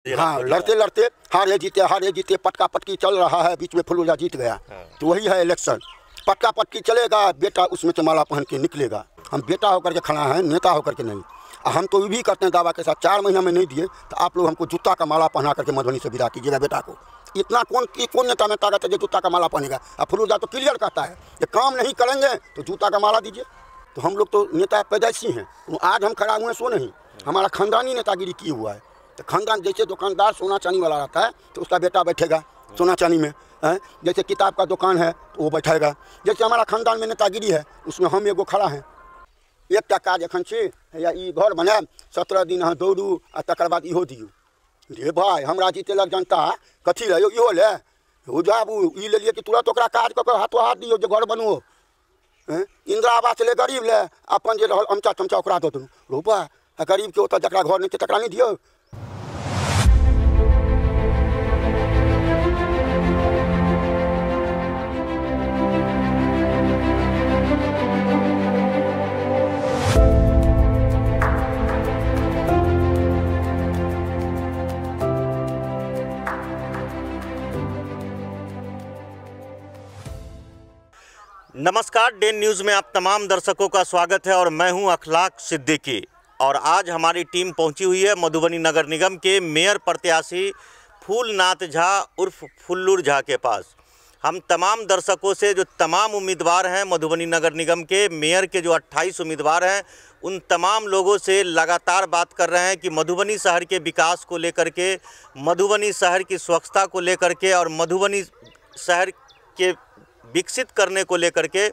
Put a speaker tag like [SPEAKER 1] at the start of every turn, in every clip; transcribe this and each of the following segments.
[SPEAKER 1] हाँ, लड़ते लड़ते हारे जीते पटका पटकी चल रहा है, बीच में फुलूजा जीत गया। तो वही है इलेक्शन, पटका पटकी चलेगा, बेटा उसमें से माला पहन के निकलेगा। हम बेटा होकर के खड़ा हैं, नेता होकर के नहीं। हम तो ये भी करते हैं दावा के साथ, 4 महीना में नहीं दिए तो आप लोग हमको जूता का माला पहना करके मधुबनी से विदा कीजिएगा बेटा को। इतना कौन नेता में ताकत है जो जूता का माला पहनेगा? अब फुलूजा तो क्लियर कहता है कि काम नहीं करेंगे तो जूता का माला दीजिए। तो हम लोग तो नेता पैदाइशी हैं, आज हम खड़ा हुए सो नहीं, हमारा खानदानी नेतागिरी किए हुआ है। तो खानदान जैसे दुकानदार सोना चांदी वाला रहता है तो उसका बेटा बैठेगा सोना चांदी में, जैसे किताब का दुकान है तो वो बैठेगा। जैसे हमारा खानदान में नेतागिरी है उसमें हम एगो खड़ा हैं। एक काज एखन छै या ई घर बनाएब, 17 दिन अहाँ दौड़ू आ तकर बाद इहो दियौ। रे भाई, हमरा जीतेलक जनता कथी ले इहो ले हो जाबू, ई लेलिए कि तुरंत ओकरा काज कऽ के हाथों हाथ दियौ जे घर बनबो। इंदिरा आवास ले गरीब ले, अपन जे रहल अमचा तमचा ओकरा दऽ देलहुँ। रोपा गरीब के ओतऽ जकरा घर नहीं छै तकरा नहीं दियौ।
[SPEAKER 2] नमस्कार, डेन न्यूज़ में आप तमाम दर्शकों का स्वागत है और मैं हूं अखलाक सिद्दीकी। और आज हमारी टीम पहुंची हुई है मधुबनी नगर निगम के मेयर प्रत्याशी फूलनाथ झा उर्फ फुल्लूर झा के पास। हम तमाम दर्शकों से, जो तमाम उम्मीदवार हैं मधुबनी नगर निगम के मेयर के, जो 28 उम्मीदवार हैं, उन तमाम लोगों से लगातार बात कर रहे हैं कि मधुबनी शहर के विकास को लेकर के, मधुबनी शहर की स्वच्छता को लेकर के और मधुबनी शहर के विकसित करने को लेकर के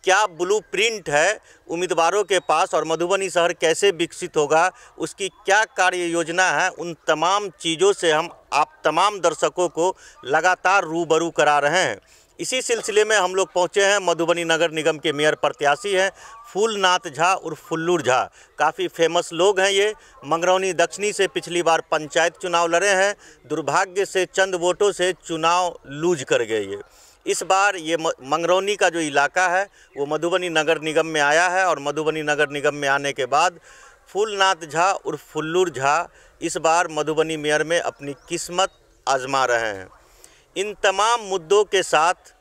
[SPEAKER 2] क्या ब्लूप्रिंट है उम्मीदवारों के पास और मधुबनी शहर कैसे विकसित होगा, उसकी क्या कार्य योजना है। उन तमाम चीज़ों से हम आप तमाम दर्शकों को लगातार रूबरू करा रहे हैं। इसी सिलसिले में हम लोग पहुंचे हैं, मधुबनी नगर निगम के मेयर प्रत्याशी हैं फूलनाथ झा और फुल्लूर झा। काफ़ी फेमस लोग हैं ये। मंगरौनी दक्षिणी से पिछली बार पंचायत चुनाव लड़े हैं, दुर्भाग्य से चंद वोटों से चुनाव लूज कर गए ये। इस बार ये मंगरौनी का जो इलाका है वो मधुबनी नगर निगम में आया है और मधुबनी नगर निगम में आने के बाद फूलनाथ झा और फुल्लूर झा इस बार मधुबनी मेयर में अपनी किस्मत आजमा रहे हैं। इन तमाम मुद्दों के साथ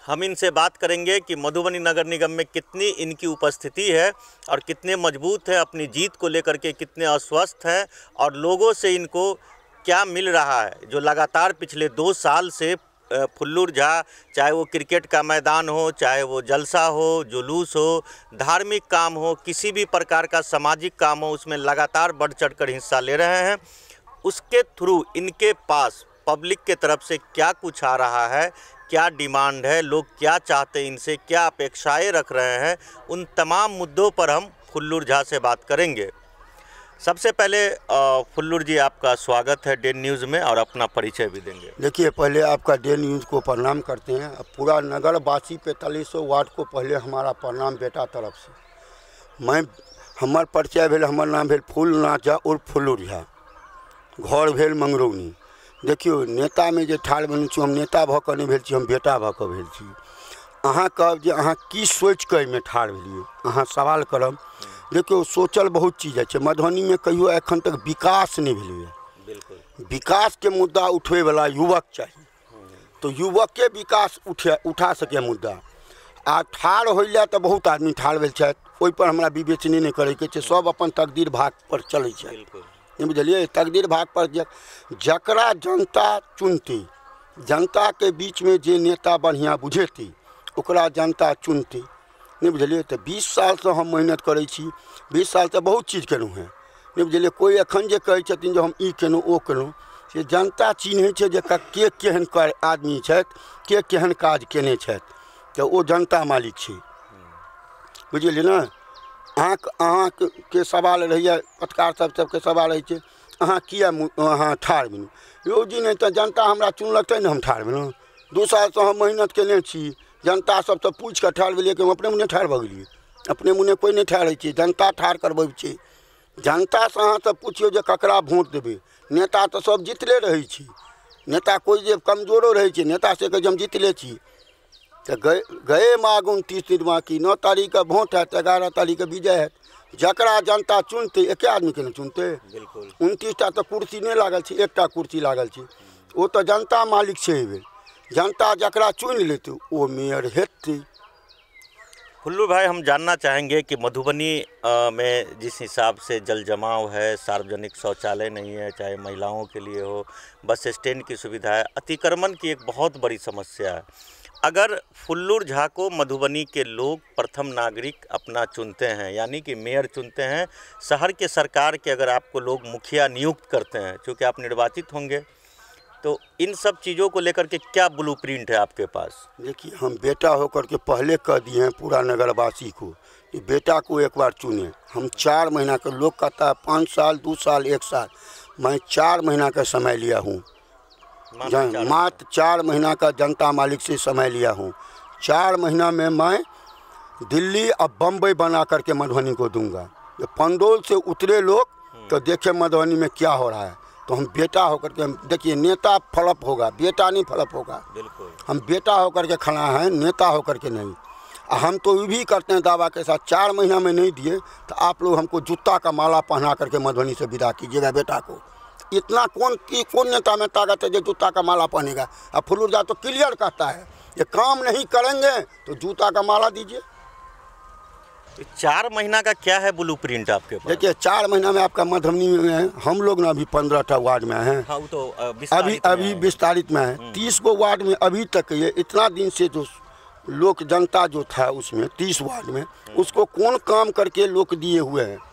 [SPEAKER 2] हम इनसे बात करेंगे कि मधुबनी नगर निगम में कितनी इनकी उपस्थिति है और कितने मजबूत है, अपनी जीत को लेकर के कितने आश्वस्त हैं और लोगों से इनको क्या मिल रहा है। जो लगातार पिछले 2 साल से फुल्लूर झा, चाहे वो क्रिकेट का मैदान हो, चाहे वो जलसा हो, जुलूस हो, धार्मिक काम हो, किसी भी प्रकार का सामाजिक काम हो, उसमें लगातार बढ़ चढ़कर हिस्सा ले रहे हैं। उसके थ्रू इनके पास पब्लिक के तरफ से क्या कुछ आ रहा है, क्या डिमांड है, लोग क्या चाहते हैं इनसे, क्या अपेक्षाएं रख रहे हैं, उन तमाम मुद्दों पर हम फुल्लूर झा से बात करेंगे। सबसे पहले फुल्लूर जी, आपका स्वागत है डेन न्यूज़ में और अपना परिचय भी देंगे।
[SPEAKER 1] देखिए, पहले आपका डेन न्यूज़ को प्रणाम करते हैं। पूरा नगरवासी 4500 वार्ड को पहले हमारा प्रणाम बेटा तरफ से। हमार परिचय भेल, हमार नाम भेल फूलनाथ झा उर्फ फुल्लूर झा, घर भेल मंगरौनी। देखियो, नेता में जे ठाढ़ भेल छी, हम नेता भऽ कऽ नहि भेल छी, हम बेटा भऽ कऽ भेल छी। अहाँ कहब जे अहाँ की सोचि कऽ एहिमे ठाढ़ भेलियै, अहाँ सवाल करब। देखियो, सोचल बहुत चीज है। मधुबनी में कहियो एखन तक विकास नहीं भेलै।
[SPEAKER 2] बिल्कुल, विकास
[SPEAKER 1] के मुद्दा उठबै वाला युवक चाहिए, तो युवक के विकास उठा सके मुद्दा। आ ठाढ़ होइले तो बहुत आदमी ठाढ़ भेल छथि, ओहि पर हमरा विवेचने नहीं करे के छै। सब अपन तकदीर भाग पर चलै छै, नहीं बुझलिए। तकदीर भाग पर जकरा जनता चुनती, जनता के बीच में जे नेता बढ़िया बुझेती ओकरा जनता चुनती, नहीं बुझलिए। तो 20 साल से हम मेहनत करै छी, 20 साल से बहुत चीज केलहुँ हैं, नहीं बुझलिए। कोई एखन जे कहै छथिन जे हम ई केलहुँ ओ केलहुँ, से जनता चिन्है छै जे के केहन आदमी छथि, के केहन काज केने छथि, तो ओ जनता मालिक छै, बुझलिए ना। अहाँ के सवाल रहैए, पत्रकार सबके सवाल रहै छै, अहाँ किया अहाँ ठाढ़ भेलहुँ। यौ जी, नहीं तो जनता हमरा चुनलक तै ने हम ठाढ़ भेलहुँ। 2 साल से हम मेहनत केने छी, जनता सबसे पूछ के ठाढ़ भेलिए कि हम अपने मुने ठाढ़ भऽ गेलिए। अपने मुने कोई नहीं ठाढ़ होइ छै, जनता ठाढ़ करबै छै। जनता से अहाँ सब पूछियो जे ककरा वोट देबै। नेता तो सब जितले रहै छै, नेता कोई जे कमजोरो रहै छै, नेता से कहे हम जितले छी। तो गए मागुन 30 दिन बाकी, 9 तारीख का वोट है, 11 तारीख का विजय है। जकरा जनता चुनते एक आदमी के न चुनते।
[SPEAKER 2] बिल्कुल
[SPEAKER 1] 29टा तो कुर्सी नहीं लागल छै, एकटा कुर्सी लागल छै, वो तो जनता मालिक छै। जनता जकरा चुन लेते वो मेयर हेतै।
[SPEAKER 2] फुल्लू भाई, हम जानना चाहेंगे कि मधुबनी में जिस हिसाब से जल जमाव है, सार्वजनिक शौचालय नहीं है, चाहे महिलाओं के लिए हो, बस स्टैंड की सुविधा है, अतिक्रमण की एक बहुत बड़ी समस्या है। अगर फुल्लू झा को मधुबनी के लोग प्रथम नागरिक अपना चुनते हैं, यानी कि मेयर चुनते हैं, शहर के सरकार के अगर आपको लोग मुखिया नियुक्त करते हैं, चूँकि आप निर्वाचित होंगे, तो इन सब चीज़ों को लेकर के क्या ब्लूप्रिंट है आपके पास?
[SPEAKER 1] देखिए, हम बेटा होकर के पहले कह दिए हैं पूरा नगरवासी को कि बेटा को एक बार चुने। हम 4 महीना का, लोग कहता है 5 साल 2 साल 1 साल, मैं 4 महीना का समय लिया हूँ। मात्र 4 महीना का जनता मालिक से समय लिया हूँ। 4 महीना में मैं दिल्ली और बम्बई बना करके मधुबनी को दूंगा। जब पंडोल से उतरे लोग तो देखे मधुबनी में क्या हो रहा है। तो हम बेटा होकर के, देखिए नेता फ्लॉप होगा, बेटा नहीं फ्लॉप होगा।
[SPEAKER 2] बिल्कुल
[SPEAKER 1] हम बेटा होकर के खड़ा हैं, नेता होकर के नहीं। हम तो ये भी करते हैं दावा के साथ, 4 महीना में नहीं दिए तो आप लोग हमको जूता का माला पहना करके मधुबनी से विदा कीजिएगा बेटा को। इतना कौन नेता में ताकत है जो जूता का माला पहनेगा? अब फुल्लू झा तो क्लियर कहता है ये काम नहीं करेंगे तो जूता का माला दीजिए।
[SPEAKER 2] 4 महीना का क्या है ब्लूप्रिंट आपके पास?
[SPEAKER 1] देखिए 4 महीना में आपका मधुबनी में हम लोग ना अभी 15टा वार्ड में हैं।
[SPEAKER 2] हाँ, वो तो
[SPEAKER 1] अभी विस्तारित में है। 30 गो वार्ड में अभी तक ये इतना दिन से जो लोक जनता जो था उसमें 30 वार्ड में उसको कौन काम करके लोग दिए हुए हैं।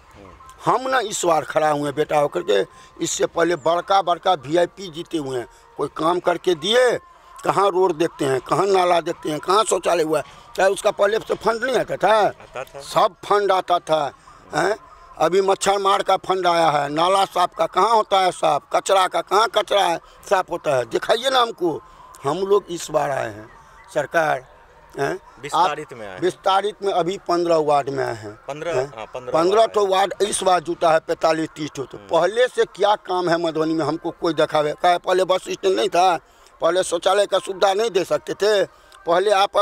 [SPEAKER 1] हम ना इस बार खड़ा हुए हैं बेटा होकर के। इससे पहले बड़का VIP जीते हुए हैं, कोई काम करके दिए? कहाँ रोड देखते हैं, कहाँ नाला देखते हैं, कहाँ शौचालय हुआ है? चाहे उसका पहले से फंड नहीं आता था? सब फंड आता था हैं। अभी मच्छर मार का फंड आया है, नाला साफ का कहाँ होता है साफ, कचरा का कहाँ कचरा है साफ होता है, दिखाइए ना हमको। हम लोग इस बार आए हैं सरकार विस्तारित में अभी 15 वार्ड में आए हैं। 15 तो वार्ड इस बार जुटा है 45-30 तो पहले से क्या काम है मधुबनी में हमको कोई दिखावे? क्या पहले बस स्टैंड नहीं था? पहले शौचालय का सुविधा नहीं दे सकते थे? पहले आप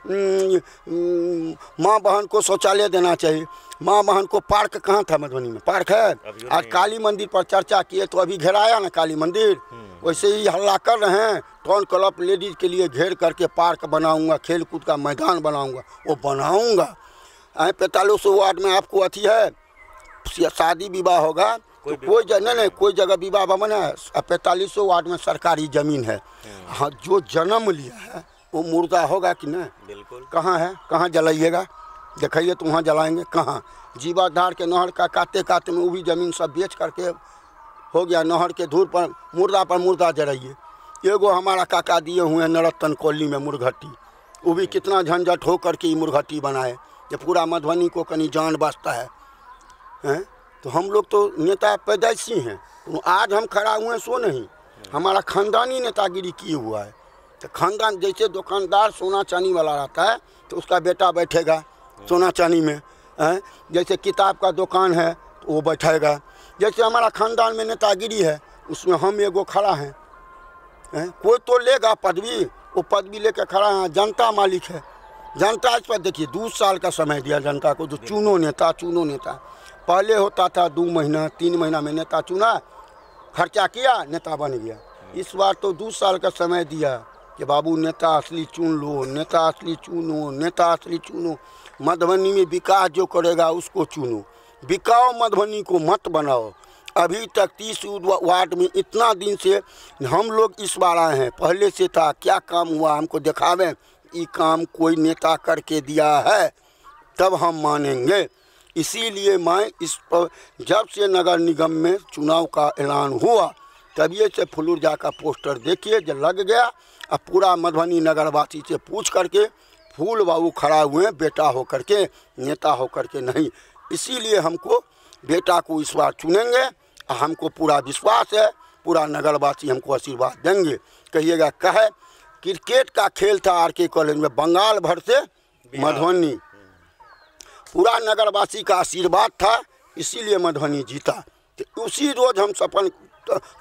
[SPEAKER 1] माँ बहन को शौचालय देना चाहिए। माँ बहन को पार्क कहाँ था मधुबनी में? पार्क है? आज काली मंदिर पर चर्चा किए तो अभी घेराया ना काली मंदिर। वैसे ही हल्ला कर रहे हैं, टाउन क्लब लेडीज के लिए घेर करके पार्क बनाऊंगा, खेल कूद का मैदान बनाऊंगा। वो बनाऊंगा। 45 वार्ड में आपको अथी है, शादी विवाह होगा तो कोई नहीं कोई जगह विवाह भवन है। 45 वार्ड में सरकारी ज़मीन है। हाँ, जो जन्म लिया है वो मुर्दा होगा कि नहीं? बिल्कुल। कहाँ है? कहाँ जलाइएगा? दिखाइए तो वहाँ जलाएंगे। कहाँ? जीवाधार के नहर का काते में वो भी ज़मीन सब बेच करके हो गया। नहर के धूर पर मुर्दा जलाइए। एगो हमारा काका दिए हुए हैं नरोत्तम कॉलोनी में मुर्घट्टी, वो भी कितना झंझट हो करके मुर्घट्टी बनाए, जो पूरा मधुबनी को कहीं जान बचता है। तो हम लोग तो नेता पैदाइशी हैं। आज हम खड़ा हुए हैं सो नहीं, हमारा खानदानी नेतागिरी किए हुआ है। तो खानदान जैसे दुकानदार सोना चांदी वाला रहता है तो उसका बेटा बैठेगा सोना चांदी में। जैसे किताब का दुकान है तो वो बैठेगा। जैसे हमारा खानदान में नेतागिरी है उसमें हम एगो खड़ा हैं। कोई तो लेगा पदवी, वो पदवी लेकर खड़ा है। जनता मालिक है। जनता इस पर देखिए 2 साल का समय दिया जनता को, जो चुनो नेता। पहले होता था 2 महीना 3 महीना में नेता चुना, खर्चा किया, नेता बन गया। इस बार तो 2 साल का समय दिया कि बाबू नेता असली चुन लो, नेता असली चुनो। मधुबनी में विकास जो करेगा उसको चुनो, बिकाओ मधुबनी को मत बनाओ। अभी तक 30 वार्ड में इतना दिन से हम लोग इस बार आए हैं। पहले से था, क्या काम हुआ हमको दिखावें। ये काम कोई नेता करके दिया है तब हम मानेंगे। इसीलिए मैं इस पर जब से नगर निगम में चुनाव का ऐलान हुआ तभी से फुल्लू झा का पोस्टर देखिए जब लग गया। अब पूरा मधुबनी नगरवासी से पूछ करके फूल बाबू खड़ा हुए हैं, बेटा होकर के, नेता होकर के नहीं। इसीलिए हमको बेटा को इस बार चुनेंगे। हमको पूरा विश्वास है, पूरा नगरवासी हमको आशीर्वाद देंगे। कहिएगा कहे क्रिकेट का खेल था RK कॉलेज में, बंगाल भर से मधुबनी, पूरा नगरवासी का आशीर्वाद था, इसीलिए मधुबनी जीता। तो उसी रोज हम सपन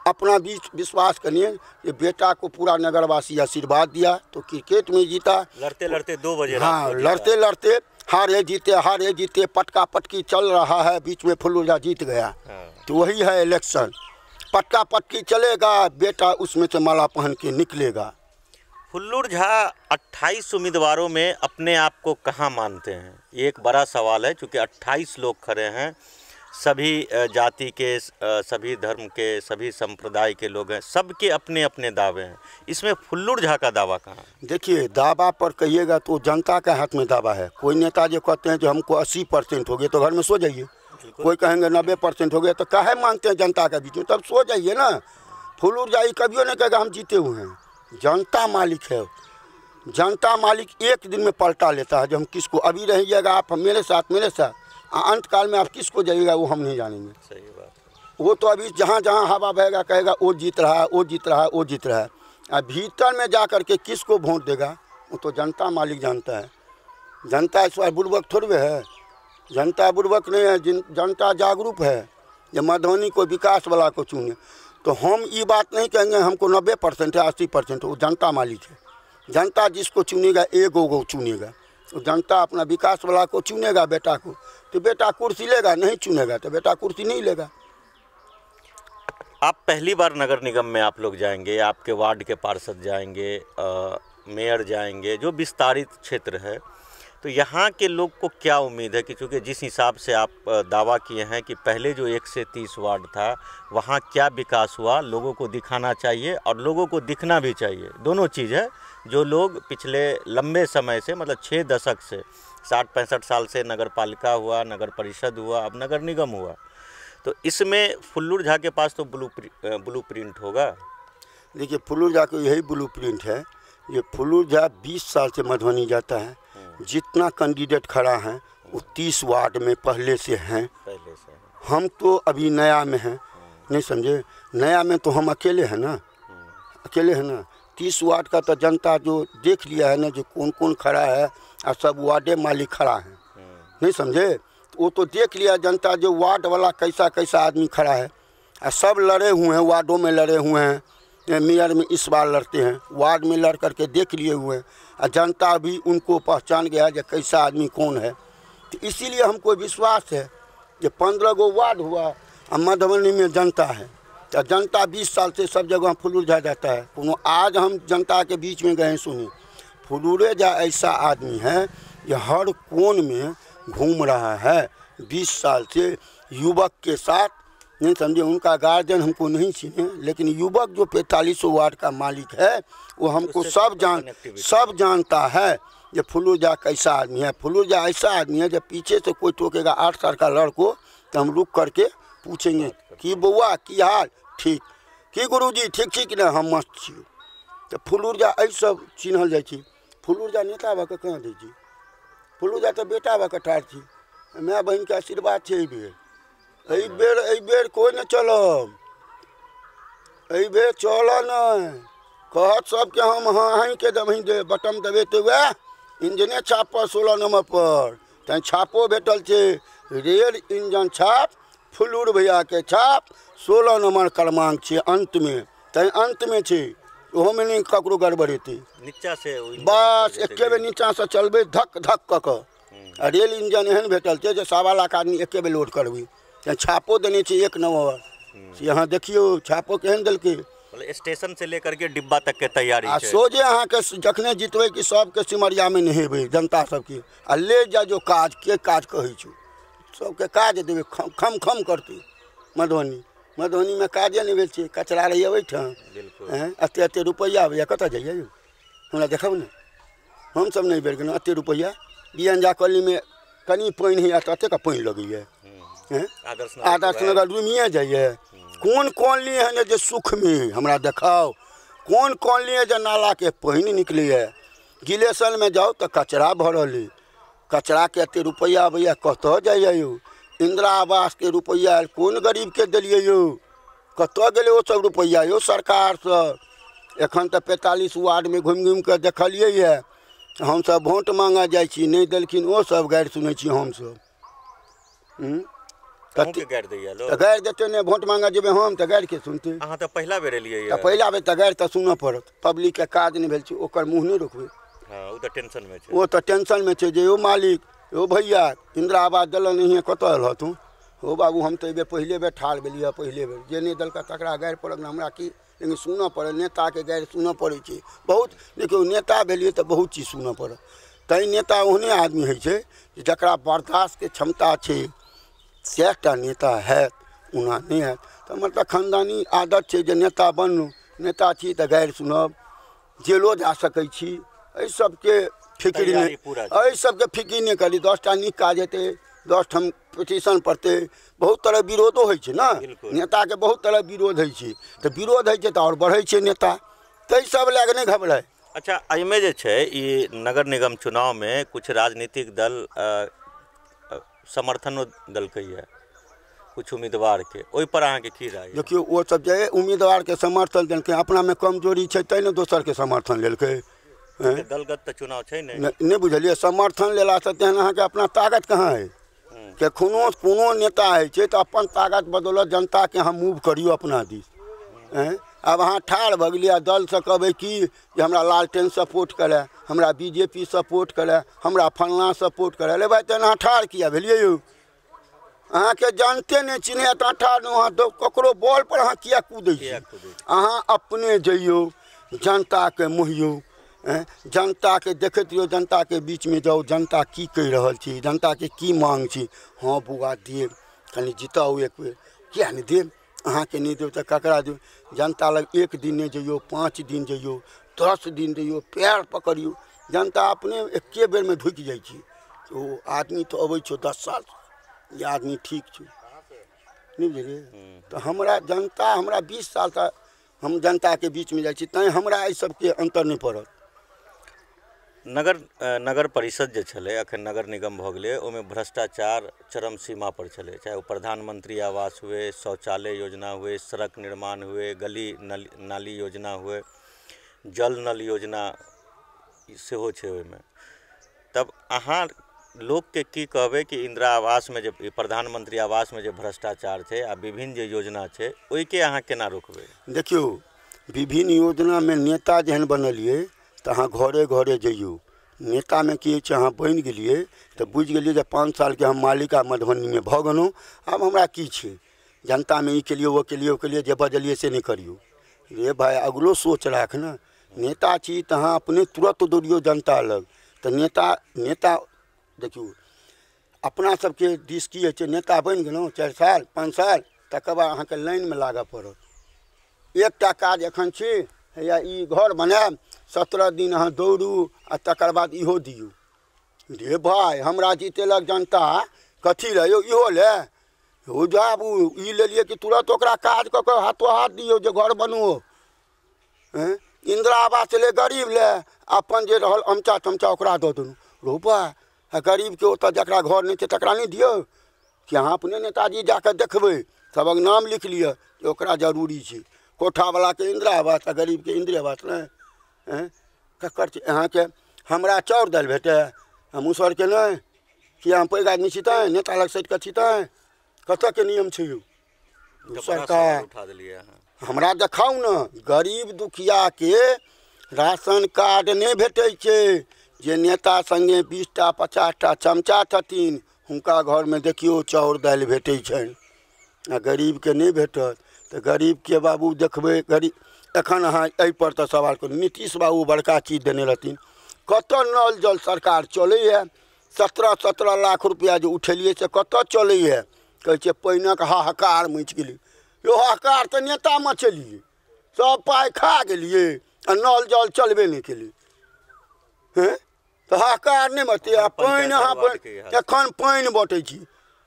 [SPEAKER 1] अपना बीच विश्वास करिए कि बेटा को पूरा नगरवासी आशीर्वाद दिया तो क्रिकेट में जीता।
[SPEAKER 2] लड़ते 2 बजे।
[SPEAKER 1] हाँ, लड़ते हारे जीते पटका पटकी चल रहा है, बीच में फुल्लू झा जीत गया। तो वही है इलेक्शन, पटका पटकी चलेगा, बेटा उसमें से माला पहन के निकलेगा।
[SPEAKER 2] फुल्लू झा 28 उम्मीदवारों में अपने आप को कहाँ मानते हैं, ये एक बड़ा सवाल है, क्योंकि 28 लोग खड़े हैं, सभी जाति के, सभी धर्म के, सभी संप्रदाय के लोग हैं, सबके अपने अपने दावे हैं। इसमें फुल्लू झा का दावा कहाँ?
[SPEAKER 1] देखिए, दावा पर कहिएगा तो जनता के हाथ में दावा है। कोई नेता जो कहते हैं जो हमको 80% हो गए तो घर में सो जाइए, कोई कहेंगे 90% हो गया, तो काहे मांगते हैं जनता के बीच में, तब सो जाइए ना। फुल्लू झा कभी नहीं कहेगा हम जीते हुए हैं, जनता मालिक है। जनता मालिक एक दिन में पलटा लेता है। जब हम किसको, अभी रहिएगा आप मेरे साथ, अंत काल में आप किसको जाइएगा वो हम नहीं जानेंगे।
[SPEAKER 2] सही बात है।
[SPEAKER 1] वो तो अभी जहाँ जहाँ हवा बहेगा कहेगा वो जीत रहा है, वो जीत रहा है, वो जीत रहा है। अब भीतर में जा कर के किसको वोट देगा वो तो जनता मालिक जानता है। जनता इस बार बुड़बक थोड़ी है, जनता बुड़बक नहीं है, जनता जागरूक है। जब मधुबनी को विकास वाला को चुने तो हम ये बात नहीं कहेंगे हमको 90% है 80%, वो जनता मालिक है। जनता जिसको चुनेगा एगो चुनेगा, तो जनता अपना विकास वाला को चुनेगा बेटा को, तो बेटा कुर्सी लेगा, नहीं चुनेगा तो बेटा कुर्सी नहीं लेगा।
[SPEAKER 2] आप पहली बार नगर निगम में आप लोग जाएंगे, आपके वार्ड के पार्षद जाएंगे, मेयर जाएंगे, जो विस्तारित क्षेत्र है, तो यहाँ के लोग को क्या उम्मीद है कि चूँकि जिस हिसाब से आप दावा किए हैं कि पहले जो 1 से 30 वार्ड था वहाँ क्या विकास हुआ, लोगों को दिखाना चाहिए और लोगों को दिखना भी चाहिए, दोनों चीज़ है। जो लोग पिछले लंबे समय से, मतलब 6 दशक से, 60-65 साल से नगर पालिका हुआ, नगर परिषद हुआ, अब नगर निगम हुआ, तो इसमें फुल्लू झा के पास तो ब्लू प्रिंट होगा।
[SPEAKER 1] देखिए, फुल्लू झा को यही ब्लू प्रिंट है। ये फुल्लू झा 20 साल से मधुबनी जाता है, जितना कैंडिडेट खड़ा है वो 30 वार्ड में पहले से हैं। हम तो अभी नया में हैं, नहीं समझे, नया में तो हम अकेले हैं ना, 30 वार्ड का तो जनता जो देख लिया है ना, जो कौन कौन खड़ा है और सब वार्डे मालिक खड़ा है, नहीं समझे, तो वो तो देख लिया जनता जो वार्ड वाला कैसा कैसा आदमी खड़ा है। और सब लड़े हुए हैं, वार्डों में लड़े हुए हैं, मेयर में इस बार लड़ते हैं, वार्ड में लड़ करके देख लिए हुए हैं, और जनता भी उनको पहचान गया कि कैसा आदमी कौन है। तो इसीलिए हमको विश्वास है कि 15 गो वार्ड हुआ और मधुबनी में जनता है, तो जनता 20 साल से सब जगह फुल्लू झा जाता है। कोनो आज हम जनता के बीच में गए, सुनिए, फुल्लू झा ऐसा आदमी है जो हर कोन में घूम रहा है 20 साल से युवक के साथ, नहीं समझे। उनका गार्जियन हमको नहीं छीने, लेकिन युवक जो 45 वार्ड का मालिक है वो हमको सब जानता है कि फुल्लू झा कैसा आदमी है। फुल्लू झा ऐसा आदमी है जब पीछे से कोई टोकेगा 8 साल का लड़को तो हम रुक करके पूछेंगे कि बउआ की हाल ठीक, कि गुरुजी ठीक ना, हम मस्त छी। तो फुल्लू झा ऐसा चिन्हल जाइ छी। फुल्लू झा नेता बा के कहाँ दै छी, फुल्लू झा तो बेटा बा के ठाढ़ छी। माय बहन के आशीर्वाद छै। एहि बेर कोई न चलब, एहि बेर चल नहीं कहत सबके हम हाँ के दबही दे बटन दबे तो वह इंजने छाप पर 16 नंबर पर तैं छापो भेटल छे, रेल इंजन छाप, फुल्लू भैया के छाप, 16 नंबर क्रमांक छे, अंत में तैं अंत में छे, ओहो में नहीं ककरो गड़बड़ेते,
[SPEAKER 2] नीचा से
[SPEAKER 1] बस एके बेर नीचा से चलबे धक धक क रेल इंजन एहन भेटल छे जे 1.25 लाख आदमी एके बेर लोड करबे। छापो देने छे 1 नंबर, यहाँ देखियो छापो केहन देलकै,
[SPEAKER 2] स्टेशन से लेकर के डिब्बा तक के तैयारी
[SPEAKER 1] आ सोझे अहाँ के जखने जितबै कि सबके सिमरिया में नहेबै जनता सबके, आ ले जा जो काज के काज कहै छौ, सबके काज देबै, खम करतै। मधुबनी में काजे नहीं भेल छै, कचरा रहिए ओहिठाम, एते रुपैआ आबैया, कतऽ जाइए यौ हमरा देखब ने, हमसब नहीं बेर गेलहुँ, एते रुपैआ बियंजा कली में कनी पानि होइए तऽ एतेक पानि लगैए, आदर्श नगर डूमिए जाइए। कौन कॉलोनी है जे सुख में हमरा देखाओ, कौन कॉलोनी है जे नाला के पानी निकले है, गिलेशन में जाओ तो कचरा भरल है, कचरा के एते रुपैआ आबैया कतऽ जाइए यौ, इंदिरा आवास के रुपैआ कौन गरीब के दिलिए यौ, कतऽ गेलै ओ सब रुपैआ यौ सरकार से। एखन तऽ 45 वार्ड में घुमि के देखलिए है, हम सब वोट मांगा जाइ छी, नहीं देलखिन ओ सब गारि सुनै छी हम सब। गारि देते ने वोट मांगा जेबे हम तो गारि के सुनते,
[SPEAKER 2] अहाँ तो पहला बेर एलिए,
[SPEAKER 1] पहला बेर तो गारि तो सुनऽ पड़त, पब्लिक के काज नहीं भेल छै ओकर मुँह नहीं रोकबै,
[SPEAKER 2] हाँ, वो तो टेंशन में छै,
[SPEAKER 1] वो तो टेंशन में छै जे ओ मालिक ओ भैया इंदिरा आवास दिल नहीं कतऽ एलह तू? हो बाबू हम तो पहले बेर ठाढ़ भेलिए, पहले बेर जे नहीं दिलक तकरा गारि पड़ब ने हमरा की, लेकिन सुनऽ पड़े, नेताके गारि सुनऽ पड़ै छै बहुत। देखियौ नेता भेलिए तऽ बहुत चीज सुनऽ पड़त। तैँ नेता ओहने आदमी होइ छै जकरा बर्दाश्तके क्षमता छै, सएह टा नेता हैत, ओना नहि हैत। तऽ हमर तऽ खानदानी आदत छै जे नेता बनू, नेता छी तऽ गारि सुनब, जेलो जा सकै छी, एहि सबके फिक्र नहीं, एहि सबके फिक्र नहीं करी। 10टा नीक काज हेतै, 10 ठाम पिटीशन पड़तै, बहुत तरह विरोधो होइ छै ने, नेताके बहुत तरह विरोध होइ छै, तऽ विरोध होइ छै तऽ आओर बढ़ै छै नेता, ताहि सब लए कऽ नहि घबराय।
[SPEAKER 2] अच्छा, एहिमे जे छै ई नगर निगम चुनावमे कुछ राजनीतिक दल समर्थनो देलकैए कुछ उम्मीदवारके, ओहिपर अहाँके की राय?
[SPEAKER 1] देखियौ ओ सब जे उम्मीदवारके समर्थन देलकै, अपनामे कमजोरी छै तैँ ने दोसरके समर्थन लेलकै।
[SPEAKER 2] दलगत तऽ चुनाव छै
[SPEAKER 1] नहीं बुझलिए, समर्थन लेलासँ तेहन अहाँके अपना ताकत कहाँ है कि कोनो नेता है छै तऽ अपन ताकत बदौलत जनताके अहाँ मूव करियो अपना दिस। अब अहाँ ठाढ़ भऽ गेलिए, दलसँ कहबै कि जे हमरा लालटेन सपोर्ट करे, हमरा बीजेपी सपोर्ट करे, हमरा फलना सपोर्ट करे, ले भाई तहन अहाँ ठाढ़ किया भेलिए यौ? अहाँके जानते नहीं चिन्है तऽ ठाढ़ अहाँ ककरो बॉल पर अहाँ किया कूदै छी? अहाँ अपने जइयो, जनताके मोहियो, जनता के देखैत रहियो, जनता के बीच में जाओ, जनता की कहि रहल छी, जनता के की मांग छी। हाँ बौआ देव, कनी जिताउ एक बेर, किया नहीं देव? अहाँ के नहीं देव तऽ ककरा देव? जनता लग 1 दिन नहीं जइयो, 5 दिन जइयो, 10 दिन जइयो, पैर पकड़ियो, जनता अपने एके बेर में ढुकि जाइ छी। ओ आदमी तो अबै छो 10 साल, ये आदमी ठीक छो, नहीं बुझलिए? तो हमरा जनता, हमरा 20 साल तक हम जनता के बीच में जाइ छी, तैं हमरा एहि सबके अंतर नहीं पड़त।
[SPEAKER 2] नगर परिषद जे छलै, अखन नगर निगम भऽ गेलै, ओहिमे भ्रष्टाचार चरम सीमा पर छलै, चाहे ओ प्रधानमंत्री आवास हुए, शौचालय योजना हुए, सड़क निर्माण हुए, गली नाली योजना हुए, जल नल योजना सेहो छै ओहिमे। तब अहाँ लोकके की कहबै कि इंदिरा आवासमे जे प्रधानमंत्री आवासमे जे भ्रष्टाचार छै आ विभिन्न जे योजना छै, ओहिके अहाँ केना रोकबै?
[SPEAKER 1] देखियौ विभिन्न योजनामे नेता जेहन बनलिए तऽ अहाँ घरे घरे जइयो, नेतामे की होइ छै, अहाँ बनि गेलिए तऽ बुझि गेलिए जे 5 सालके हम मालिका मधुबनीमे भऽ गेलहुँ, आब हमरा की छै, जनतामे ई केलिए वो केलिए ओ केलिए, जे बजलिए से नहीं करियो। रे भाई अगलो सोच राख ने, नेता छी तऽ अहाँ अपने तुरंत दौड़ियो जनता लग। तऽ नेता देखियौ अपना सबके दिस की होइ छै, नेता बनि गेलहुँ 4 साल 5 साल, तकर बाद अहाँके लाइनमे लागऽ पड़त। एकटा काज एखन छै, या ई घर बनायब, 17 दिन अहाँ दौड़ू आ तकर बाद इहो दियौ। रे भाई हमरा जीतेलक जनता, कथी लए यौ? इहो ले हो जाबू, ई लेलिए कि तुरंत ओकरा काज कऽ कऽ हाथों हाथ दियौ जे घर बनुओ। इंदिरा आवास ले गरीब ले, अपन जे रहल अमचा तमचा ओकरा दऽ देलहुँ। रोपा आ गरीबके ओतऽ जकरा घर नहीं छै तकरा नहीं दियौ कि अहाँ अपने नेताजी जाकर देखबै, सबक नाम लिख लिअ जे ओकरा जरूरी छै। कोठावलाके इंदिरा आवास आ गरीबके इंदिरा आवास नहीं ककर छै? अहाँके हमरा चाउर दालि भेटै आ मुसहरके नहीं? कि हम पैघ आदमी छी तैँ नेता लग सटि कऽ छी तैँ? कतऽके नियम छै यौ? सरकार हमरा देखाउ ने, गरीब दुखियाके राशन कार्ड नहीं भेटै छै। जे नेता संगे 20टा 50टा चमचा छथिन, हुनका घरमे देखियौ चाउर दालि भेटै छनि, आ गरीबके नहीं भेटत। तऽ गरीबके बाबू देखबै, गरीब एखन अहाँ एहिपर तऽ सवाल करू, नीतीश बाबू बड़का चीज देने रहथिन, कतऽ नल जल सरकार चलैए? 17 लाख रुपया जे उठेलिए से कतऽ चलैए? कहै छै पानिक हाहाकार मचि गेलै। यो हाहाकार तऽ नेता मचेलिए, सब पाइ खा गेलिए आ नल जल चलबे नहीं केलै। तऽ हाहाकार नहीं मचतै? आ पानि अहाँ एखन पानि बँटै छी,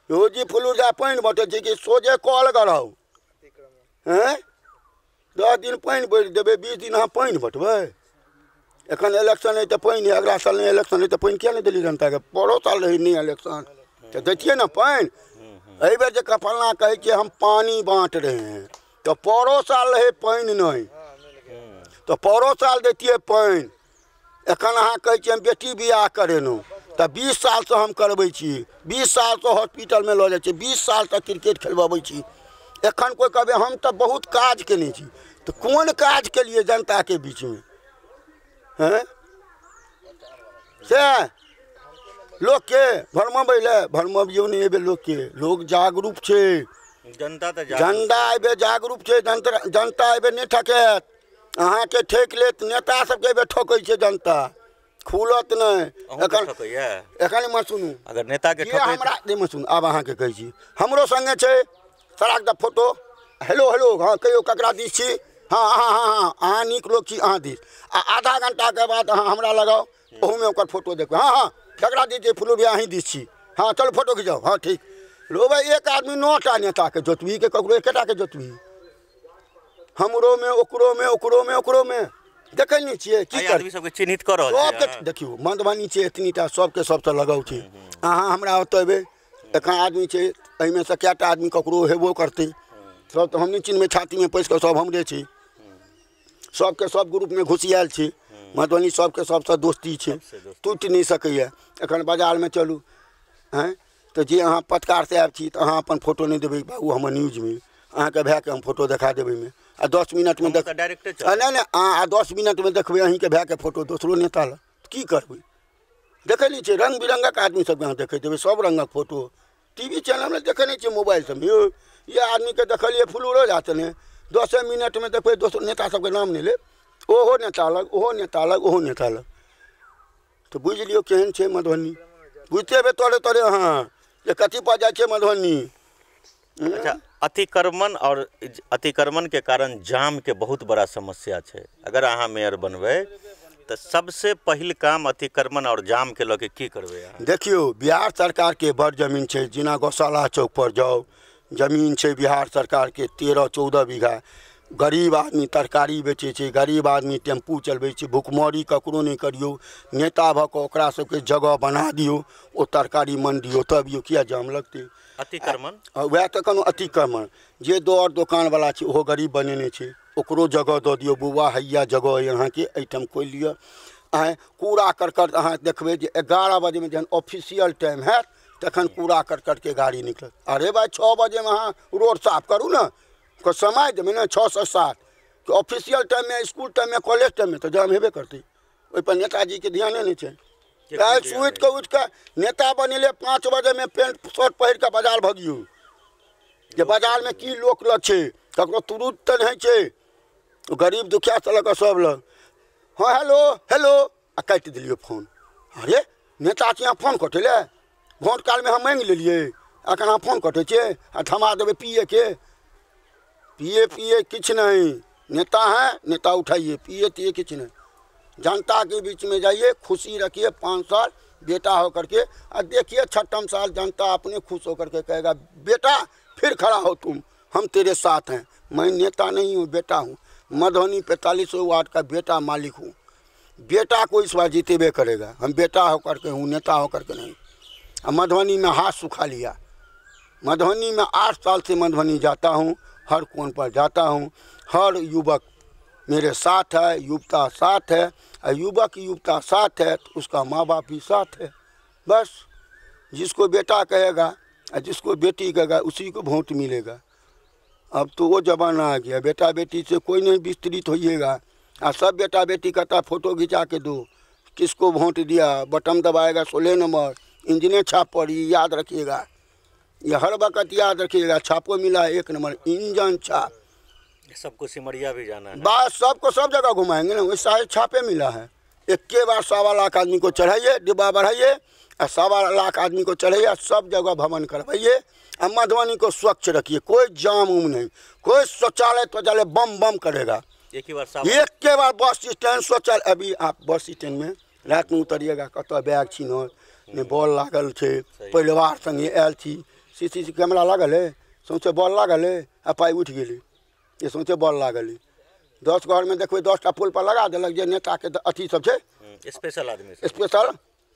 [SPEAKER 1] रोजी फुलूजा पानि बँटै छै कि सोझे कल गढ़ाउ? 10 दिन पानि भरि देबै, 20 दिन अहाँ पानि बँटबै? एखन इलेक्शन है तऽ पानि, अगला साल नहीं इलेक्शन है तऽ पानि किया नहीं देलिए जनताके? परो साल रही नहीं इलेक्शन तऽ दैतिए ना पानि। एहि बेर जे फलना कहै कि हम पानी बाँट रहे हैं, तो परो साल रहे पानि नहीं, तो परो साल दैतिए पानि। एखन अहाँ कहै छियै हम बेटी बियाह करेलहुँ, तऽ 20 सालसँ हम करबै छी, 20 सालसँ हॉस्पिटलमे लऽ जाइ छी, 20 साल तक क्रिकेट खेलबबै छी। एखन कोई कहबै हम तऽ बहुत काज केने छी, तऽ कोन काज केलिए जनताके बीचमे? से लोग के भरमबियो नहीं एबे लोग जागरूक छे,
[SPEAKER 2] जनता तो
[SPEAKER 1] जनता एबे जागरूक छे, जनता एबे नहीं ठकेत, अहाँ के ठेक लेत, नेता सबके एबे ठकै छे जनता, खुलत नहीं। एखन मत सुनू,
[SPEAKER 2] अगर नेता के ठकै
[SPEAKER 1] हमरा दे मत सुनू, आब अहाँ के कहै छी हमरो संगे छे सराक द फोटो, हेलो हाँ कहियो ककरा दिस छी, हाँ अहाँ नीक लोग छी, अहाँ दिस आधा घंटा के बाद अहाँ हमरा लगाओ, ओहूमे ओकर फोटो देखबै, हाँ ककरा दिस छी फुलू भैया अहीं दिस छी, हाँ चलो फोटो खिंचाओ, हाँ ठीक। लो भाई एक आदमी 9टा नेता के जोतबी के ककरो एकेटा के जोतबी, हमरो में ओकरो में देखै नहीं छियै की कर
[SPEAKER 2] आदमी सबके चिन्हित कर रहल छै।
[SPEAKER 1] देखियो मधुबनी छै एतनीटा सबके सब से लगाव छै, अहाँ हमरा ओतऽ एबै एखन आदमी छै एहिमे से कएटा आदमी ककरो हेबो करतै, सब तऽ हम नहि चिन्हबै, छातीमे पैस कऽ सब हमरे छै, सबके सब ग्रुपमे घुसियाल छै, मधुबनी सबके सबसँ दोस्ती छै, टूटि नहि सकैए। एखन बाजारमे चलू हैं तऽ जे अहाँ पत्रकार साहब छी तऽ अहाँ अपन फोटो नहि देबै बाबू हमर न्यूजमे, अहाँके भायके हम फोटो देखा देबै में आ 10 मिनट में नहीं आ 10 मिनट में देखबै अहीं के भायके फोटो दोसरो नेता लग की करबै। देखै नहीं छै रंग बिरंगक आदमी सबके अहाँ देखैत देबै, सब रंगक फोटो टीवी चैनल में देखै नहीं छै, मोबाइल सब में ये आदमी के देखलिए फुलूरो जाते ने 10 मिनट में देखबै दोसर नेता सबके नाम नहीं ले, ओहो नेता लग ओहो नेता लग ओहो नेता लग, तो बुझ लियो केहन छै मधुबनी, बुझते हेबै तोरे अहाँ जे कथी पर जाइ छै मधुबनी।
[SPEAKER 2] अच्छा, अतिक्रमण के कारण जाम के बहुत बड़ा समस्या है, अगर अहाँ मेयर बनबै तो सबसे पहिल काम अतिक्रमण और जाम के लगे की करबै।
[SPEAKER 1] देखियो बिहार सरकार के बड़ जमीन है, जिना गौशाला चौक पर जाओ जमीन है बिहार सरकार के 13-14 बीघा, गरीब आदमी तरकारी बेचे छै, गरीब आदमी टेम्पू चलबै छै, भुखमरी ककरो नहीं करियो, नेता भऽ कऽ ओकरा सबके जगह बना दियो, ओ तरकारी मंडी ओतऽ दियो, किया जाम लगतै।
[SPEAKER 2] अतिक्रमण
[SPEAKER 1] वएह तऽ कहलहुँ अतिक्रमण, जे दौड़ दोकानवला छै ओहो गरीब बनेने छै, ओकरो जगह दऽ दियौ, बौआ हैया जगह अइ अहाँके एहिठाम खोलि लिअ। अहाँ कूड़ा करकट अहाँ देखबै जे 11 बजेमे जहन ऑफिशियल टाइम हैत तखन कूड़ा करकटके गाड़ी निकलत, अरे भाई 6 बजेमे अहाँ रोड साफ करू ने, को समय देबै ने 6 से 7 कि ऑफिशियल टाइम में स्कूल टाइम में कॉलेज टाइम में तो जाम हेबे करतै, ओहिपर नेताजी के ध्याने नहीं छै। सुति के उठ के नेता बनेले 5 बजे में पेंट शर्ट पहिर के बाजार भगियो, जे बाजार में की लोक लग छै ककरो तुरंत तऽ नहीं छै, गरीब दुखिया से लऽ कऽ सब लग हाँ हेलो आ काटि दिलियो फोन, अरे नेता के यहाँ फोन कटेले, वोट काल में हम मांगि लेलिए अखन अहाँ फोन कटे छियै आ थमा देबै पिए किछ नहीं, नेता है नेता उठाइए, पिए किछ नहीं, जनता के बीच में जाइए, खुशी रखिए 5 साल बेटा होकर के, और देखिए 6ठम साल जनता अपने खुश होकर के कहेगा बेटा फिर खड़ा हो तुम, हम तेरे साथ हैं, मैं नेता नहीं हूँ बेटा हूँ, मधुबनी 45 वार्ड का बेटा मालिक हूँ, बेटा को इस बार जीतेबे करेगा, हम बेटा होकर के हूँ नेता होकर के नहीं। मधुबनी में हाथ सुखा लिया, मधुबनी में 8 साल से मधुबनी जाता हूँ, हर कोण पर जाता हूँ, हर युवक मेरे साथ है, युवता साथ है, और युवता साथ है तो उसका माँ बाप भी साथ है, बस जिसको बेटा कहेगा और जिसको बेटी कहेगा उसी को वोट मिलेगा। अब तो वो जमाना आ गया, बेटा बेटी से कोई नहीं विस्तृत होइएगा, और सब बेटा बेटी कहता फोटो खिंचा के दो, किसको वोट दिया, बटन दबाएगा 16 नंबर, इंजने छाप पड़ी, याद रखिएगा, ये हर वक्त याद रखिएगा, छापो मिला है 1 नंबर इंजन छाप,
[SPEAKER 2] सबको सिमरिया भी जाना है,
[SPEAKER 1] बस सबको सब जगह घुमाएंगे ना, वैसा छापे मिला है, 1 बार 1.25 लाख आदमी को चढ़ाइए, डिब्बा बढ़ाइए और 1.25 लाख आदमी को चढ़ाइए, सब जगह भवन करवाइए, और मधुबनी को स्वच्छ रखिए, कोई जाम उम नहीं, कोई शौचालय बम करेगा, एक के बार बस स्टैंड शौचालय, अभी आप बस स्टैंड में रात में उतरिएगा कत बैग छीनल ने बॉल लागल है, परिवार संगे आयल छी, CCTV कैमरा लागल है, सौंसे बॉल लागल है आ पाई उठ गए, ये सौंसे बॉल लागल है, 10 घर में देखबै 10टा पुल पर लगा देलक, जे नेता के अथी सब छै
[SPEAKER 2] स्पेशल आदमी
[SPEAKER 1] स्पेशल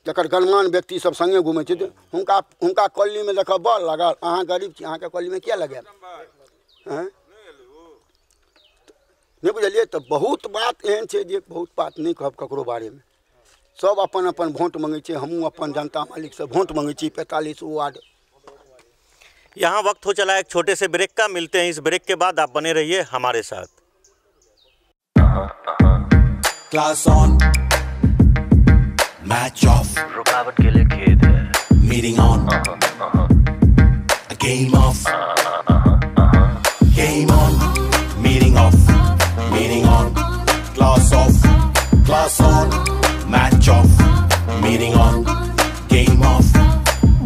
[SPEAKER 1] जकर गणमान्य व्यक्ति सब संगे घूमे छै, हुनका कॉलोनी में देखब बॉल लागल, अहाँ गरीब छी, अहाँ के कॉलोनी में किया लगायब, नहीं बुझलिए। तो बहुत बात एहन छै जे बहुत बात नहीं कहब ककरो बारे में, सब अपन अपन वोट मांगे छै, हमहूँ अपन जनता मालिक से वोट मांगे छी 45 वार्ड।
[SPEAKER 2] यहाँ वक्त हो चला एक छोटे से ब्रेक का, मिलते हैं इस ब्रेक के बाद, आप बने रहिए हमारे साथ।
[SPEAKER 3] Class on, match off,
[SPEAKER 4] रुकावट के लिए खेद है.
[SPEAKER 3] meeting on, a game off, game on, meeting off, meeting on, class off, class on, match off, meeting on, game off.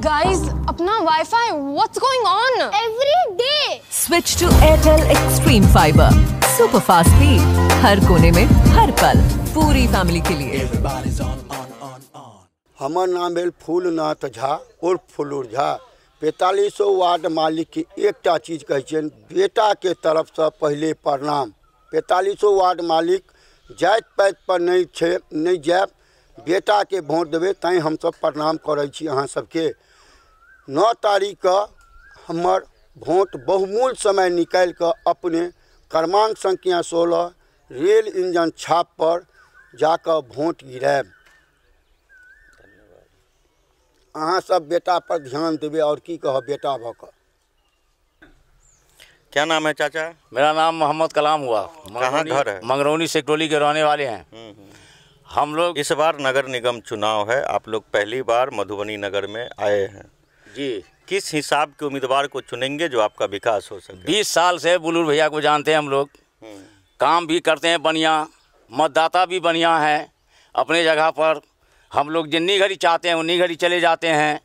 [SPEAKER 5] Guys, अपना wifi, what's going on?
[SPEAKER 6] Every day.
[SPEAKER 7] Switch to Airtel Extreme Fiber. Super fast speed. हर कोने में, हर पल. पूरी family के लिए.
[SPEAKER 3] Everybody's on.
[SPEAKER 1] हमार नाम भेल फूलनाथ झा उर्फ फुलूर झा। 4500 वार्ड मालिक की एकटा चीज कहै छियनि, बेटा के तरफ से पहले प्रणाम। 4500 वार्ड मालिक जाति पाति पर नहीं जायब, बेटा के वोट देवे तैं हम सब प्रणाम करै छी अहाँ सबके। 9 तारीख के हमर वोट बहुमूल्य समय निकाल के अपने क्रमांक संख्या 16 रेल इंजन छाप पर जाकर वोट गिरायब। अहाँ सब बेटा पर ध्यान देवे और की कह बेटा भकर।
[SPEAKER 2] क्या नाम है चाचा?
[SPEAKER 8] मेरा नाम मोहम्मद कलाम हुआ।
[SPEAKER 2] कहाँ घर है?
[SPEAKER 8] मंगरौनी सेक्टोली के रहने वाले हैं। हम लोग
[SPEAKER 2] इस बार नगर निगम चुनाव है, आप लोग पहली बार मधुबनी नगर में आए हैं
[SPEAKER 8] जी।
[SPEAKER 2] किस हिसाब के उम्मीदवार को चुनेंगे जो आपका विकास हो सके?
[SPEAKER 8] 20 साल से बुलूर भैया को जानते हैं हम लोग, काम भी करते हैं बढ़िया, मतदाता भी बढ़िया है अपने जगह पर। हम लोग जितनी घड़ी चाहते हैं उन्हीं घड़ी चले जाते हैं,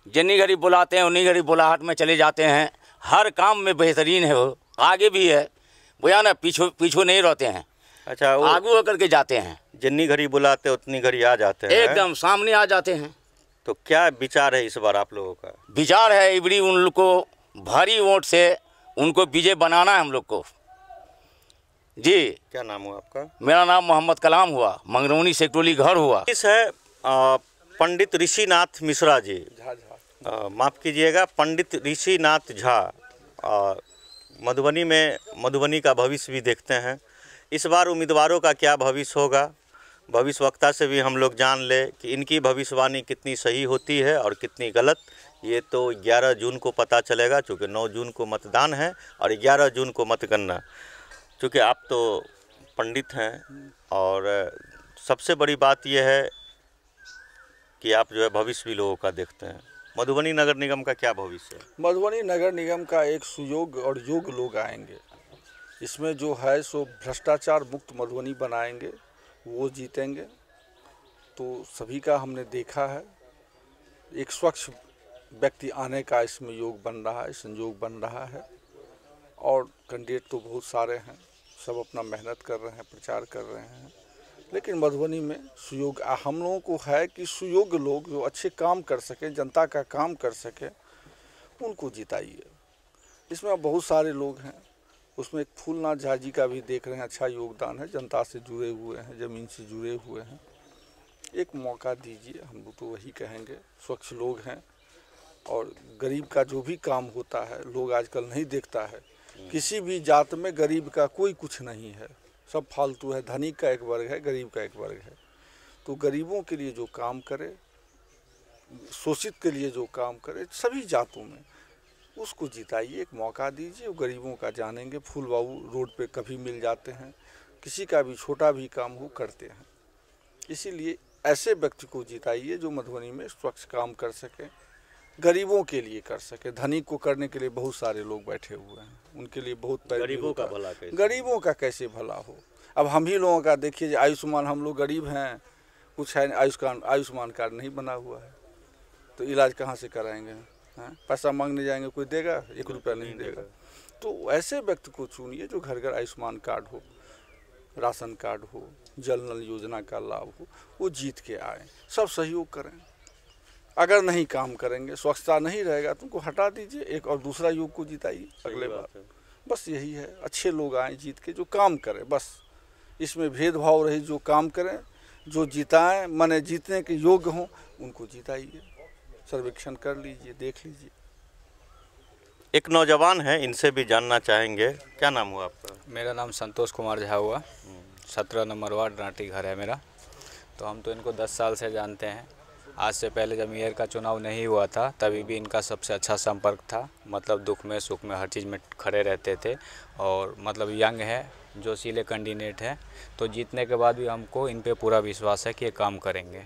[SPEAKER 8] जितनी घड़ी बुलाते हैं उन्हीं घड़ी बुलाहट में चले जाते हैं। हर काम में बेहतरीन है वो, आगे भी है भैया ना, पीछू नहीं रहते हैं।
[SPEAKER 2] अच्छा,
[SPEAKER 8] आगू होकर के जाते हैं,
[SPEAKER 2] जितनी घड़ी बुलाते उतनी घड़ी आ जाते हैं,
[SPEAKER 8] एकदम सामने आ जाते हैं।
[SPEAKER 2] तो क्या विचार है इस बार आप लोगों का?
[SPEAKER 8] विचार है इबड़ी उन लोग को भारी वोट से उनको विजय बनाना है हम लोग को जी।
[SPEAKER 2] क्या नाम हुआ आपका?
[SPEAKER 8] मेरा नाम मोहम्मद कलाम हुआ, मंगरौनी सेक्टोली घर हुआ।
[SPEAKER 2] इस है पंडित ऋषिनाथ मिश्रा जी, माफ़ कीजिएगा, पंडित ऋषिनाथ झा। मधुबनी का भविष्य भी देखते हैं। इस बार उम्मीदवारों का क्या भविष्य होगा, भविष्यवक्ता से भी हम लोग जान ले कि इनकी भविष्यवाणी कितनी सही होती है और कितनी गलत। ये तो 11 जून को पता चलेगा, चूँकि 9 जून को मतदान है और 11 जून को मतगणना। चूँकि आप तो पंडित हैं और सबसे बड़ी बात यह है कि आप जो है भविष्य भी लोगों का देखते हैं। मधुबनी नगर निगम का क्या भविष्य है?
[SPEAKER 9] मधुबनी नगर निगम का एक सुयोग्य और योग्य लोग आएंगे। इसमें जो है सो भ्रष्टाचार मुक्त मधुबनी बनाएंगे, वो जीतेंगे। तो सभी का हमने देखा है, एक स्वच्छ व्यक्ति आने का इसमें योग बन रहा है, संयोग बन रहा है। और कैंडिडेट तो बहुत सारे हैं, सब अपना मेहनत कर रहे हैं, प्रचार कर रहे हैं। लेकिन मधुबनी में सुयोग हम लोगों को है कि सुयोग्य लोग जो अच्छे काम कर सकें, जनता का काम कर सकें, उनको जिताइए। इसमें बहुत सारे लोग हैं, उसमें एक फूलनाथ झा जी का भी देख रहे हैं, अच्छा योगदान है, जनता से जुड़े हुए हैं, ज़मीन से जुड़े हुए हैं। एक मौका दीजिए, हम लोग तो वही कहेंगे। स्वच्छ लोग हैं और गरीब का जो भी काम होता है लोग आजकल नहीं देखता है। किसी भी जात में गरीब का कोई कुछ नहीं है, सब फालतू है। धनिक का एक वर्ग है, गरीब का एक वर्ग है। तो गरीबों के लिए जो काम करे, शोषित के लिए जो काम करे, सभी जातों में उसको जिताइए, एक मौका दीजिए। वो गरीबों का जानेंगे। फूल बाबू रोड पे कभी मिल जाते हैं, किसी का भी छोटा भी काम हो करते हैं। इसीलिए ऐसे व्यक्ति को जिताइए जो मधुबनी में स्वच्छ काम कर सके, गरीबों के लिए कर सके। धनिक को करने के लिए बहुत सारे लोग बैठे हुए हैं, उनके लिए बहुत
[SPEAKER 2] गरीबों का भला कैसे?
[SPEAKER 9] गरीबों का कैसे भला हो? अब हम ही लोगों का देखिए, आयुष्मान, हम लोग गरीब हैं, कुछ है, आयुष्मान कार्ड नहीं बना हुआ है, तो इलाज कहाँ से कराएंगे? पैसा मांगने जाएंगे, कोई देगा? 1 रुपया नहीं देगा। तो ऐसे व्यक्ति को चुनिए जो घर घर आयुष्मान कार्ड हो, राशन कार्ड हो, जल नल योजना का लाभ हो, वो जीत के आए। सब सहयोग करें। अगर नहीं काम करेंगे, स्वच्छता नहीं रहेगा तो उनको हटा दीजिए, एक और दूसरा युग को जिताइए अगले बार। बस यही है, अच्छे लोग आए जीत के, जो काम करें। बस इसमें भेदभाव रही, जो काम करें, जो जिताएं, माने जीतने के योग्य हों, उनको जिताइए। सर्वेक्षण कर लीजिए, देख लीजिए।
[SPEAKER 2] एक नौजवान है, इनसे भी जानना चाहेंगे। क्या नाम हुआ आपका?
[SPEAKER 10] मेरा नाम संतोष कुमार झा हुआ, 17 नंबर वार्ड रांटी घर है मेरा। तो हम तो इनको 10 साल से जानते हैं। आज से पहले जब मेयर का चुनाव नहीं हुआ था तभी भी इनका सबसे अच्छा संपर्क था, मतलब दुख में सुख में हर चीज़ में खड़े रहते थे। और मतलब यंग है, जोशीले कैंडिडेट है, तो जीतने के बाद भी हमको इन पे पूरा विश्वास है कि ये काम करेंगे।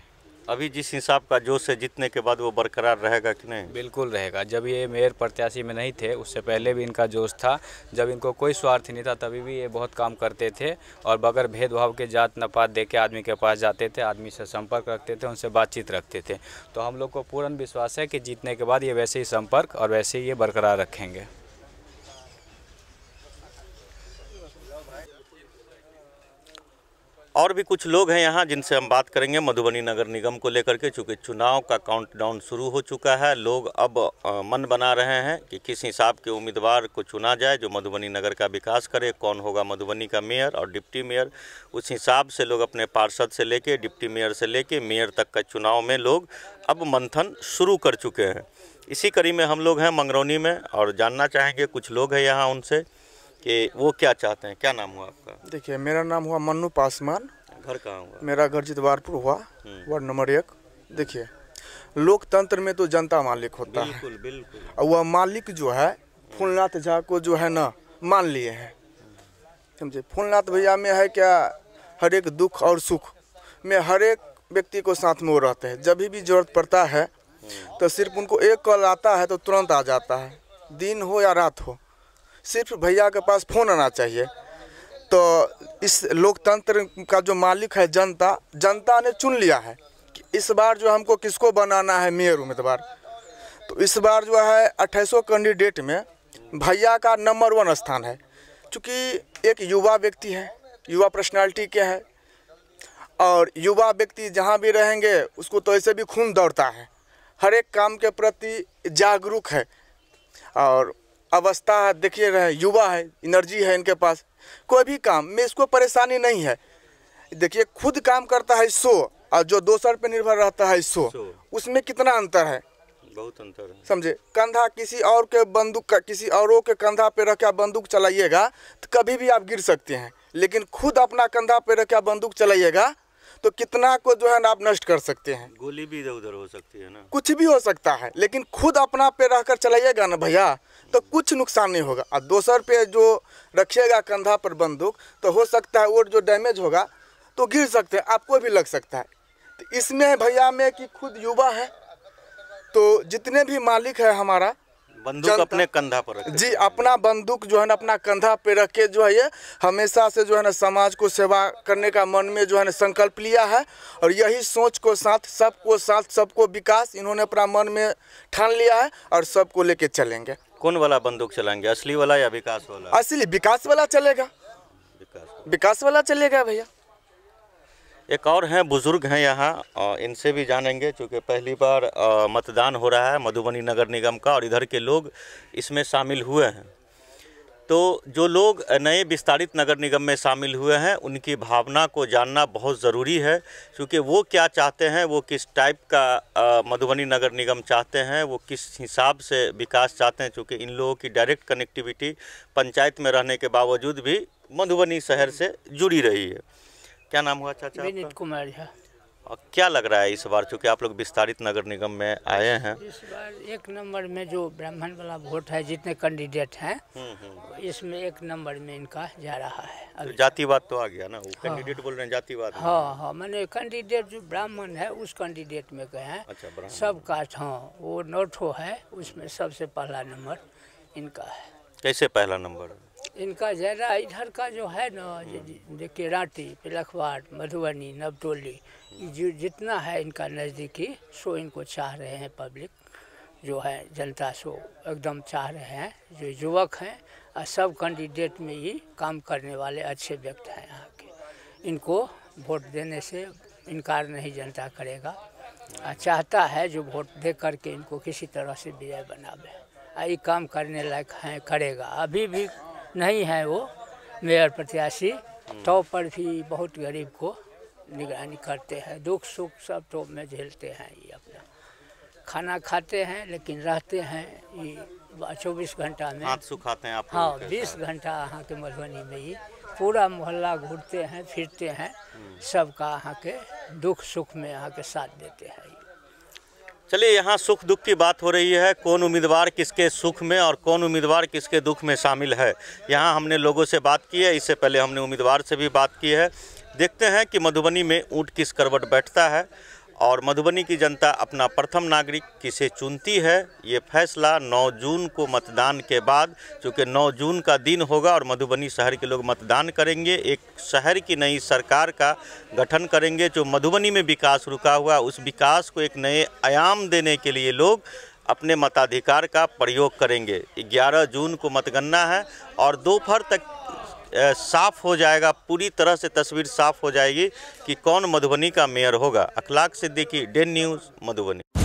[SPEAKER 2] अभी जिस हिसाब का जोश है जीतने के बाद वो बरकरार रहेगा कि नहीं?
[SPEAKER 10] बिल्कुल रहेगा। जब ये मेयर प्रत्याशी में नहीं थे उससे पहले भी इनका जोश था। जब इनको कोई स्वार्थ नहीं था तभी भी ये बहुत काम करते थे और बगैर भेदभाव के जात नपात दे के आदमी के पास जाते थे, आदमी से संपर्क रखते थे, उनसे बातचीत रखते थे। तो हम लोग को पूर्ण विश्वास है कि जीतने के बाद ये वैसे ही संपर्क और वैसे ही ये बरकरार रखेंगे।
[SPEAKER 2] और भी कुछ लोग हैं यहाँ जिनसे हम बात करेंगे मधुबनी नगर निगम को लेकर के। चूँकि चुनाव का काउंटडाउन शुरू हो चुका है, लोग अब मन बना रहे हैं कि किस हिसाब के उम्मीदवार को चुना जाए जो मधुबनी नगर का विकास करे, कौन होगा मधुबनी का मेयर और डिप्टी मेयर। उस हिसाब से लोग अपने पार्षद से लेके डिप्टी मेयर से लेके मेयर तक का चुनाव में लोग अब मंथन शुरू कर चुके हैं। इसी कड़ी में हम लोग हैं मंगरौनी में और जानना चाहेंगे कुछ लोग हैं यहाँ उनसे कि वो क्या चाहते हैं। क्या नाम हुआ आपका?
[SPEAKER 6] देखिए, मेरा नाम हुआ मन्नू पासवान।
[SPEAKER 2] घर कहाँ हुआ?
[SPEAKER 6] मेरा घर जितवारपुर हुआ, वार्ड नंबर 1। देखिए, लोकतंत्र में तो जनता मालिक होता है।
[SPEAKER 2] बिल्कुल बिल्कुल।
[SPEAKER 6] और वह मालिक जो है फूलनाथ झा को जो है ना मान लिए हैं, समझे। फूलनाथ भैया में है क्या, हर एक दुख और सुख में हर एक व्यक्ति को साथ में वो रहते हैं। जब भी जरूरत पड़ता है तो सिर्फ उनको एक कॉल आता है तो तुरंत आ जाता है, दिन हो या रात हो। सिर्फ भैया के पास फ़ोन आना चाहिए। तो इस लोकतंत्र का जो मालिक है जनता, जनता ने चुन लिया है कि इस बार जो हमको किसको बनाना है मेयर उम्मीदवार। तो इस बार जो है 2800 कैंडिडेट में भैया का नंबर 1 स्थान है। क्योंकि एक युवा व्यक्ति है, युवा पर्सनालिटी के है और युवा व्यक्ति जहाँ भी रहेंगे उसको तो ऐसे भी खून दौड़ता है, हर एक काम के प्रति जागरूक है और अवस्था है। देखिए रहे, युवा है, एनर्जी है इनके पास, कोई भी काम में इसको परेशानी नहीं है। देखिए, खुद काम करता है 100 और जो दोसर पे निर्भर रहता है 100, उसमें कितना अंतर है?
[SPEAKER 2] बहुत अंतर है,
[SPEAKER 6] समझे। कंधा किसी और के बंदूक का किसी औरों के कंधा पे रखा बंदूक चलाइएगा तो कभी भी आप गिर सकते हैं, लेकिन खुद अपना कंधा पे रखा बंदूक चलाइएगा तो कितना को जो है ना आप नष्ट कर सकते हैं।
[SPEAKER 2] गोली भी इधर उधर हो सकती है ना,
[SPEAKER 6] कुछ भी हो सकता है, लेकिन खुद अपना पे रहकर चलाइएगा ना भैया तो कुछ नुकसान नहीं होगा। और दोसर पे जो रखिएगा कंधा पर बंदूक तो हो सकता है वो जो डैमेज होगा तो गिर सकते हैं, आपको भी लग सकता है। तो इसमें भैया में कि खुद युवा है तो जितने भी मालिक है हमारा
[SPEAKER 2] बंदूक अपने कंधा पर रखे
[SPEAKER 6] जी, अपना बंदूक जो है ना अपना कंधा पे रख के जो है ये हमेशा से जो है ना समाज को सेवा करने का मन में जो है ना संकल्प लिया है और यही सोच को साथ सबको विकास इन्होंने अपना मन में ठान लिया है और सबको लेके चलेंगे।
[SPEAKER 2] कौन वाला बंदूक चलाएंगे, असली वाला या विकास वाला?
[SPEAKER 6] असली विकास वाला चलेगा, विकास वाला चलेगा भैया।
[SPEAKER 2] एक और हैं बुजुर्ग हैं यहाँ, इनसे भी जानेंगे क्योंकि पहली बार मतदान हो रहा है मधुबनी नगर निगम का और इधर के लोग इसमें शामिल हुए हैं। तो जो लोग नए विस्तारित नगर निगम में शामिल हुए हैं उनकी भावना को जानना बहुत ज़रूरी है, क्योंकि वो क्या चाहते हैं, वो किस टाइप का मधुबनी नगर निगम चाहते हैं, वो किस हिसाब से विकास चाहते हैं। क्योंकि इन लोगों की डायरेक्ट कनेक्टिविटी पंचायत में रहने के बावजूद भी मधुबनी शहर से जुड़ी रही है। क्या नाम हुआ चाचा?
[SPEAKER 11] विनीत कुमार झा।
[SPEAKER 2] और क्या लग रहा है इस बार, चूँकि आप लोग विस्तारित नगर निगम में आए हैं?
[SPEAKER 11] इस बार 1 नंबर में जो ब्राह्मण वाला वोट है, जितने कैंडिडेट हैं इसमें 1 नंबर में इनका जा रहा है।
[SPEAKER 2] तो जातिवाद तो आ गया ना, वो कैंडिडेट बोल रहे हैं जातिवाद।
[SPEAKER 11] हाँ, मैंने कैंडिडेट जो ब्राह्मण है उस कैंडिडेट में गए हैं।
[SPEAKER 2] अच्छा,
[SPEAKER 11] सब कास्ट, हाँ, वो 9 है, उसमें सबसे पहला नंबर इनका है।
[SPEAKER 2] कैसे पहला नंबर?
[SPEAKER 11] इनका ज़्यादा इधर का जो है ना, देखिए रांटी, पिलखवाड़, मधुबनी, नवटोली, जो जितना है इनका नज़दीकी सो इनको चाह रहे हैं पब्लिक जो है, जनता सो एकदम चाह रहे हैं। जो युवक हैं और सब कैंडिडेट में ही काम करने वाले अच्छे व्यक्ति हैं यहाँ के, इनको वोट देने से इनकार नहीं जनता करेगा। चाहता है जो वोट दे करके इनको किसी तरह से विजय बनावे, ये काम करने लायक हैं, करेगा। अभी भी नहीं है वो मेयर प्रत्याशी, टॉप पर भी बहुत गरीब को निगरानी करते हैं, दुख सुख सब टॉप में झेलते हैं। ये अपना खाना खाते हैं लेकिन रहते हैं ये 24 घंटा में,
[SPEAKER 2] हाथ सुखाते हैं आप?
[SPEAKER 11] हाँ, 20 घंटा यहाँ के मधुबनी में ही पूरा मोहल्ला घूरते हैं फिरते हैं, सबका यहाँ के दुख सुख में यहाँ के साथ देते हैं।
[SPEAKER 2] चलिए, यहाँ सुख दुख की बात हो रही है, कौन उम्मीदवार किसके सुख में और कौन उम्मीदवार किसके दुख में शामिल है। यहाँ हमने लोगों से बात की है, इससे पहले हमने उम्मीदवार से भी बात की है। देखते हैं कि मधुबनी में ऊँट किस करवट बैठता है और मधुबनी की जनता अपना प्रथम नागरिक किसे चुनती है, ये फैसला 9 जून को मतदान के बाद, चूँकि 9 जून का दिन होगा और मधुबनी शहर के लोग मतदान करेंगे। एक शहर की नई सरकार का गठन करेंगे। जो मधुबनी में विकास रुका हुआ, उस विकास को एक नए आयाम देने के लिए लोग अपने मताधिकार का प्रयोग करेंगे। 11 जून को मतगणना है और दोपहर तक साफ हो जाएगा, पूरी तरह से तस्वीर साफ हो जाएगी कि कौन मधुबनी का मेयर होगा। अखलाक सिद्दीकी, डेन न्यूज़, मधुबनी।